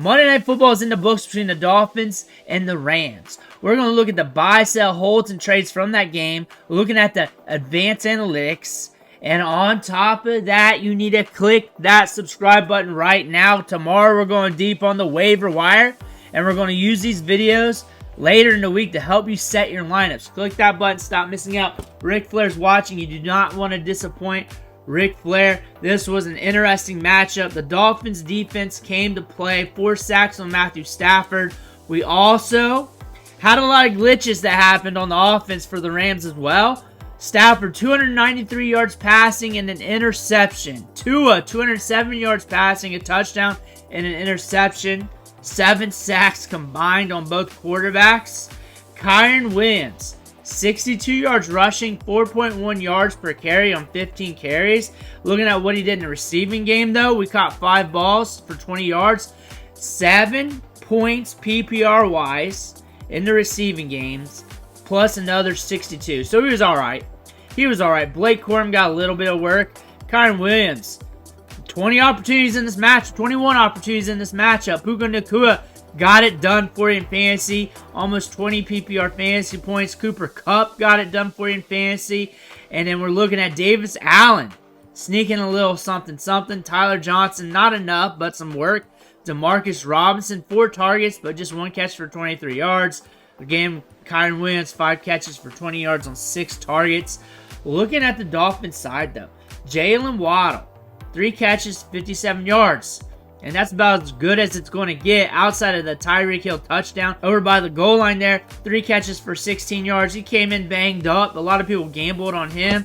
Monday Night Football is in the books between the Dolphins and the Rams. We're going to look at the buy, sell, holds, and trades from that game. We're looking at the advanced analytics. And on top of that, you need to click that subscribe button right now. Tomorrow, we're going deep on the waiver wire. And we're going to use these videos later in the week to help you set your lineups. Click that button. Stop missing out. Ric Flair's watching. You do not want to disappoint Ric Flair. This was an interesting matchup. The Dolphins defense came to play. 4 sacks on Matthew Stafford. We also had a lot of glitches that happened on the offense for the Rams as well. Stafford, 293 yards passing and an interception. Tua, 207 yards passing, a touchdown, and an interception. 7 sacks combined on both quarterbacks. Kyren Williams, 62 yards rushing, 4.1 yards per carry on 15 carries. Looking at what he did in the receiving game, though, we caught 5 balls for 20 yards. 7 points PPR-wise in the receiving games, plus another 62. So he was all right. He was all right. Blake Corum got a little bit of work. Kyren Williams, 20 opportunities in this match, 21 opportunities in this matchup. Puka Nacua got it done for you in fantasy. Almost 20 PPR fantasy points. Cooper Kupp got it done for you in fantasy. And then we're looking at Davis Allen, sneaking a little something. Tyler Johnson, not enough, but some work. Demarcus Robinson, 4 targets, but just 1 catch for 23 yards. Again, Kyren Williams, 5 catches for 20 yards on 6 targets. Looking at the Dolphins side, though, Jaylen Waddle, 3 catches, 57 yards. And that's about as good as it's going to get outside of the Tyreek Hill touchdown. Over by the goal line there, 3 catches for 16 yards. He came in banged up. A lot of people gambled on him,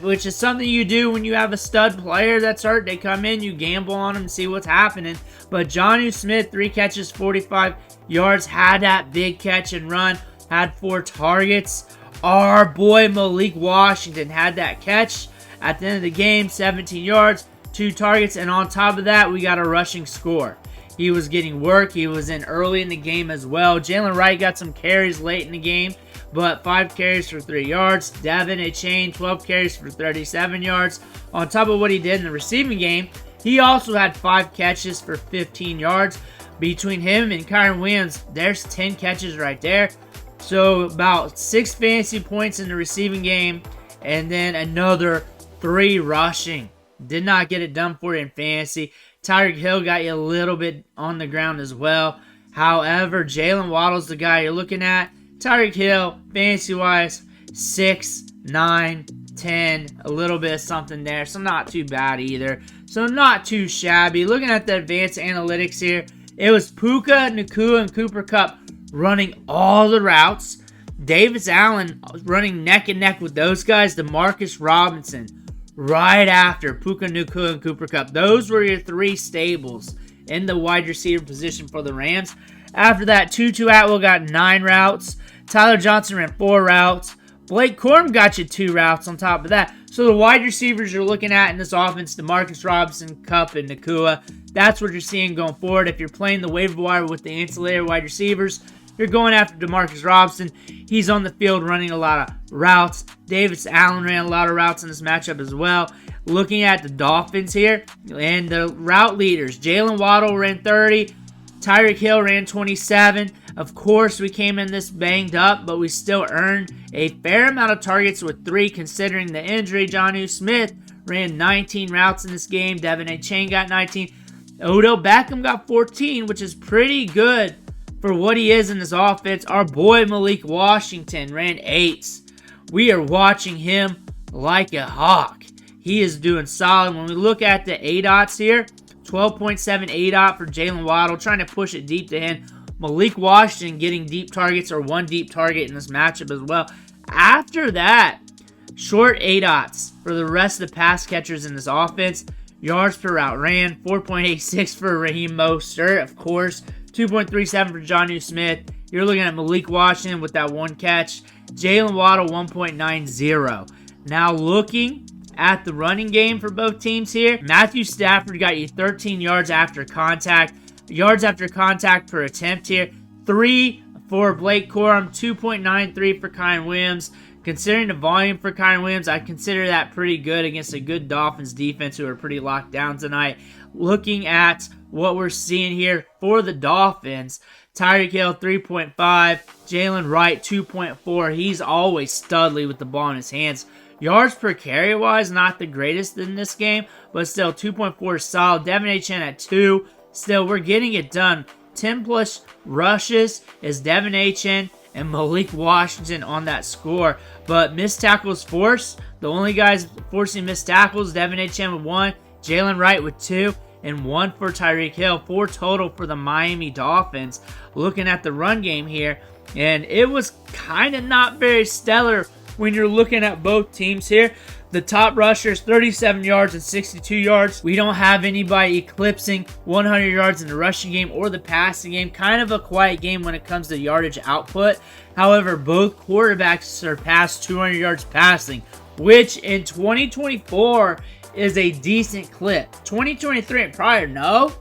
which is something you do when you have a stud player that's hurt. They come in, you gamble on them and see what's happening. But Jonnu Smith, 3 catches, 45 yards, had that big catch and run, had 4 targets. Our boy Malik Washington had that catch at the end of the game, 17 yards, 2 targets, and on top of that, we got a rushing score. He was getting work. He was in early in the game as well. Jalen Wright got some carries late in the game, but 5 carries for 3 yards. Devin Achane, 12 carries for 37 yards. On top of what he did in the receiving game, he also had 5 catches for 15 yards. Between him and Kyren Williams, there's 10 catches right there. So about 6 fantasy points in the receiving game, and then another 3 rushing. Did not get it done for you in fantasy. Tyreek Hill got you a little bit on the ground as well. However, Jaylen Waddle's the guy you're looking at. Tyreek Hill, fantasy-wise, 6, 9, 10, a little bit of something there. So not too bad either. So not too shabby. Looking at the advanced analytics here, it was Puka, Nacua, and Cooper Kupp running all the routes. Davis Allen running neck and neck with those guys. Demarcus Robinson right after Puka Nacua and Cooper Kupp. Those were your 3 stables in the wide receiver position for the Rams. After that, Tutu Atwell got 9 routes. Tyler Johnson ran 4 routes. Blake Corum got you 2 routes on top of that. So the wide receivers you're looking at in this offense, Demarcus Robinson, Kupp, and Nacua, that's what you're seeing going forward. If you're playing the waiver wire with the ancillary wide receivers, you're going after Demarcus Robinson. He's on the field running a lot of routes. Davis Allen ran a lot of routes in this matchup as well. Looking at the Dolphins here, and the route leaders, Jaylen Waddle ran 30. Tyreek Hill ran 27. Of course, we came in this banged up, but we still earned a fair amount of targets with 3 considering the injury. Jonnu Smith ran 19 routes in this game. Devin Achane got 19. Odell Beckham got 14, which is pretty good for what he is in this offense. Our boy Malik Washington ran 8s. We are watching him like a hawk. He is doing solid. When we look at the ADOTs here, 12.7 ADOT for Jaylen Waddle, trying to push it deep to him. Malik Washington getting deep targets, or 1 deep target in this matchup as well. After that, short ADOTs for the rest of the pass catchers in this offense. Yards per route ran, 4.86 for Raheem Mostert, of course. 2.37 for Jonnu Smith. You're looking at Malik Washington with that 1 catch. Jaylen Waddle, 1.90. Now looking at the running game for both teams here, Matthew Stafford got you 13 yards after contact. Yards after contact per attempt here. 3 for Blake Corum, 2.93 for Kyren Williams. Considering the volume for Kyren Williams, I consider that pretty good against a good Dolphins defense who are pretty locked down tonight. Looking at what we're seeing here for the Dolphins. Tyreek Hill 3.5, Jaylen Wright 2.4. He's always studly with the ball in his hands. Yards per carry wise, not the greatest in this game, but still 2.4 is solid. Devin Achane at 2. Still, we're getting it done. 10 plus rushes is Devin Achane and Malik Washington on that score. But missed tackles forced. The only guys forcing missed tackles, Devin Achane with 1, Jaylen Wright with 2, and 1 for Tyreek Hill. 4 total for the Miami Dolphins. Looking at the run game here, and it was kind of not very stellar when you're looking at both teams here. The top rushers, 37 yards and 62 yards. We don't have anybody eclipsing 100 yards in the rushing game or the passing game. Kind of a quiet game when it comes to yardage output. However, both quarterbacks surpassed 200 yards passing, which in 2024 is a decent clip. 2023 and prior, no.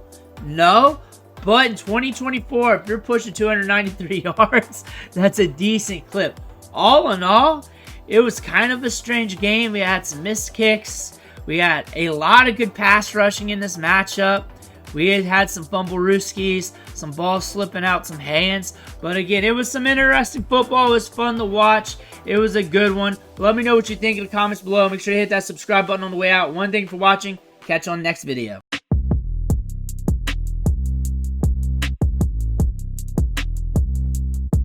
But in 2024, if you're pushing 293 yards, that's a decent clip. All in all, it was kind of a strange game. We had some missed kicks. We had a lot of good pass rushing in this matchup. We had some fumble rooskies, some balls slipping out some hands. But again, it was some interesting football. It was fun to watch. It was a good one. Let me know what you think in the comments below. Make sure to hit that subscribe button on the way out. One thing for watching. Catch you on the next video.